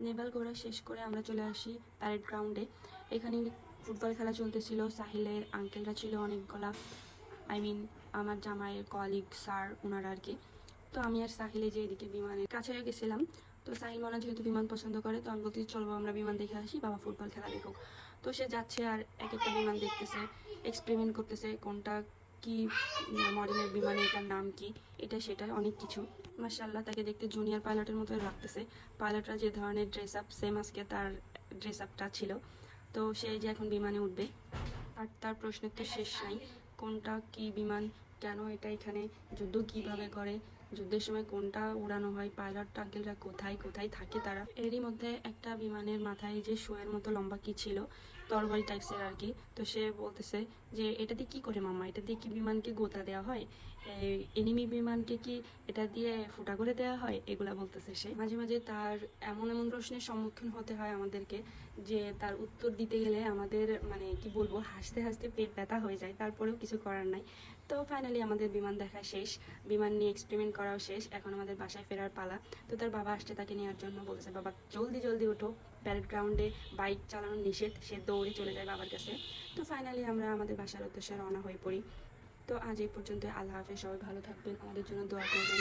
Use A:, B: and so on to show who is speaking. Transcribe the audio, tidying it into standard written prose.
A: নেভাল ঘোরা শেষ করে আমরা চলে আসি প্যারেড গ্রাউন্ডে। এখানে ফুটবল খেলা চলতেছিল। সাহিলের আঙ্কেলরা ছিল অনেকগুলা, আমার জামাইয়ের কলিগ স্যার ওনারা আর কি। তো আমি আর সাহিলে যে এদিকে বিমানের কাছে গেছিলাম। তো সাহিল মনে যেহেতু বিমান পছন্দ করে, তো আমি বলতেছি চলবো আমরা বিমান দেখে আসি, বাবা ফুটবল খেলা দেখুক। তো সে যাচ্ছে আর এক একটা বিমান দেখতেছে, এক্সপেরিমেন্ট করতেছে কোনটা কি মডেলের বিমান, এটার নাম কি, এটা সেটা অনেক কিছু। মাশাআল্লাহ, তাকে দেখতে জুনিয়র পাইলটের মতো লাগতেছে। পাইলটরা যে ধরনের ড্রেস আপ, সেম আজকে তার ড্রেস আপটা ছিল। তো সে যে এখন বিমানে উঠবে আর তার প্রশ্নের তো শেষ নাই। কোনটা কি বিমান, কেন এটা এখানে, যুদ্ধ কিভাবে করে, যুদ্ধের সময় কোনটা উড়ানো হয়, পাইলট আঙ্কেলরা কোথায় কোথায় থাকে তারা। এরই মধ্যে একটা বিমানের মাথায় যে শোয়ের মতো লম্বা কি ছিল, তরবারি টাইপসের আর কি। তো সে বলতেছে যে এটা দিয়ে কি করে মাম্মা, এটা দিয়ে কি বিমানকে গোতা দেওয়া হয়, এনিমি বিমানকে কি এটা দিয়ে ফুটা করে দেওয়া হয়, এগুলা বলতেছে সে। মাঝে মাঝে তার এমন এমন প্রশ্নের সম্মুখীন হতে হয় আমাদেরকে, যে তার উত্তর দিতে গেলে আমাদের কি বলবো, হাসতে হাসতে পেট ব্যথা হয়ে যায়, তারপরেও কিছু করার নাই। তো ফাইনালি আমাদের বিমান দেখা শেষ, বিমান নিয়ে এক্সপেরিমেন্ট করাও শেষ, এখন আমাদের বাসায় ফেরার পালা। তো তার বাবা আসছে তাকে নেওয়ার জন্য, বলতেছে বাবা জলদি জলদি ওঠো, প্যারেড গ্রাউন্ডে বাইক চালানো নিষেধ। সে দৌড়ে চলে যায় বাবার কাছে। তো ফাইনালি আমরা আমাদের বাসার উদ্দেশ্যে রওনা হয়ে পড়ি। তো আজ এই পর্যন্ত, আল্লাহ হাফেজ, সবাই ভালো থাকবেন, আমাদের জন্য দোয়া করবেন।